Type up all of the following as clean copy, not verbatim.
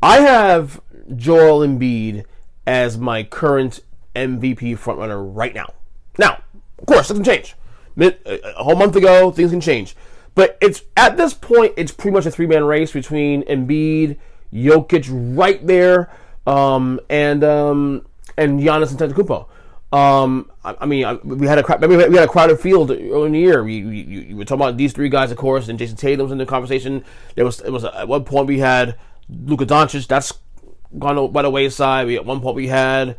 I have Joel Embiid as my current MVP frontrunner right now. Now, of course, it can change. A whole month ago, things can change. But it's at this point, it's pretty much a three-man race between Embiid, Jokic right there, and Giannis Antetokounmpo. We had a crowded field early in the year. You were talking about these three guys, of course, and Jason Tatum's in the conversation. It was at one point we had Luka Doncic. That's gone by the wayside. At one point we had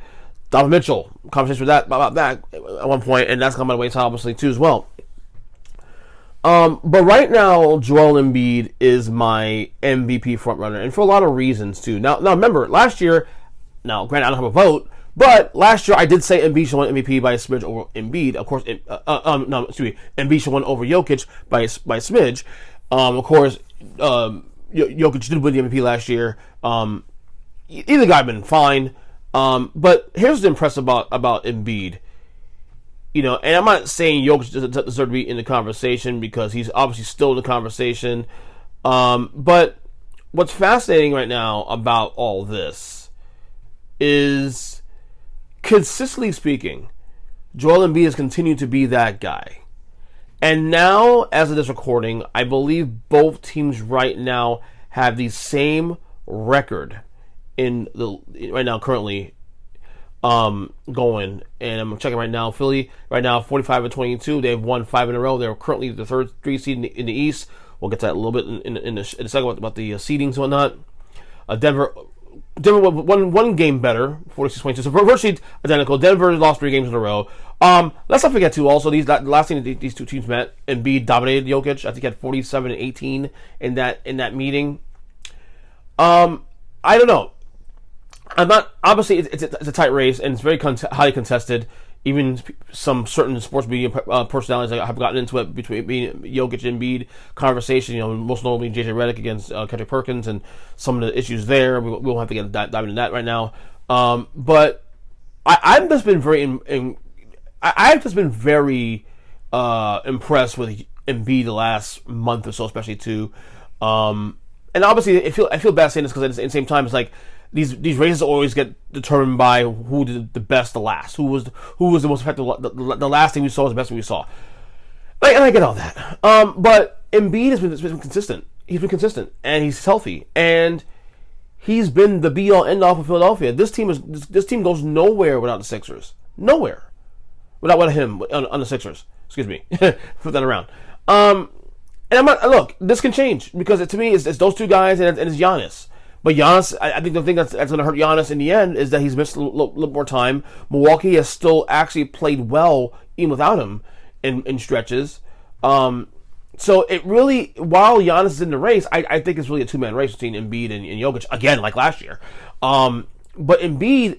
Donovan Mitchell. Conversation with about that at one point, and that's gone by the wayside obviously too as well. But right now, Joel Embiid is my MVP frontrunner, and for a lot of reasons too. Now remember, last year, granted I don't have a vote, but last year I did say Embiid should win MVP by a smidge over Embiid. Of course, Embiid should win over Jokic by a smidge. Of course, Jokic did win the MVP last year. Either guy been fine. But here's the impressive about Embiid. And I'm not saying Jokic doesn't deserve to be in the conversation because he's obviously still in the conversation. But what's fascinating right now about all this is, consistently speaking, Joel Embiid has continued to be that guy. And now, as of this recording, I believe both teams right now have the same record right now currently going, and I'm checking right now. Philly right now 45-22. They've won 5 in a row. They're currently the third seed in the East. We'll get to that a little bit in a second about the seedings and whatnot. Denver one game better, 46-22. So virtually identical. Denver lost 3 games in a row. Let's not forget too. Also, the last thing these two teams met, Embiid dominated Jokic. I think he had 47-18 in that meeting. I don't know. I'm not. Obviously, it's a tight race and it's very highly contested. Even some certain sports media personalities have gotten into it between Jokic and Embiid conversation. Most notably JJ Redick against Kendrick Perkins and some of the issues there. We won't have to get dive into that right now. But I've just been very impressed with Embiid the last month or so, especially too. And obviously, I feel bad saying this because at the same time, it's like these races always get determined by who did the best the last, who was the most effective. The last thing we saw was the best thing we saw. And I get all that. But Embiid has been consistent. He's been consistent, and he's healthy, and he's been the be all end all for Philadelphia. This team goes nowhere without the Sixers. Nowhere without him on the Sixers. Excuse me. Flip that around. And I'm not, look, this can change because to me it's those two guys and it's Giannis. But Giannis, I think the thing that's going to hurt Giannis in the end is that he's missed a little more time. Milwaukee has still actually played well even without him in stretches. So it really, while Giannis is in the race, I think it's really a two-man race between Embiid and Jokic, again, like last year. But Embiid,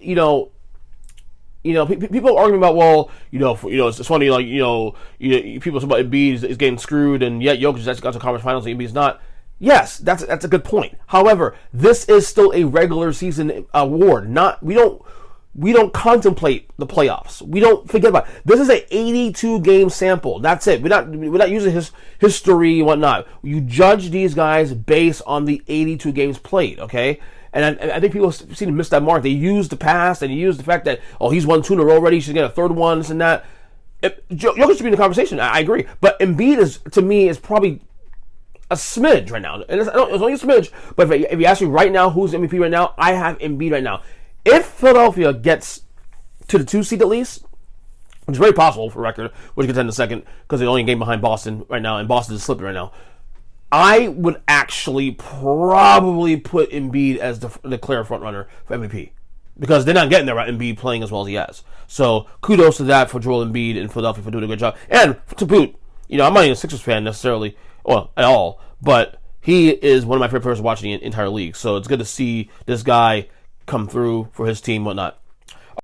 people are arguing about, it's funny, like, people talk about Embiid is getting screwed, and yet Jokic has got to conference finals and Embiid's not. Yes, that's a good point. However, this is still a regular season award. We don't contemplate the playoffs. We don't forget about it. This is an 82 game sample. That's it. We're not using his history and whatnot. You judge these guys based on the 82 games played. Okay. And I think people seem to miss that mark. They use the past and use the fact that, he's won 2 in a row already. He should get a third one, this and that. Jokic should be in the conversation. I agree. But Embiid to me, is probably a smidge right now. And it's only a smidge. But if you ask me right now who's MVP right now, I have Embiid right now. If Philadelphia gets to the 2 seed at least, which is very possible for record, which gets in a second, because they're only a game behind Boston right now, and Boston is slipping right now, I would actually probably put Embiid as the clear front runner for MVP. Because they're not getting there right, Embiid playing as well as he has. So kudos to that for Joel Embiid in Philadelphia for doing a good job. And to boot, I'm not even a Sixers fan necessarily, at all, but he is one of my favorite players watching the entire league. So it's good to see this guy come through for his team, whatnot.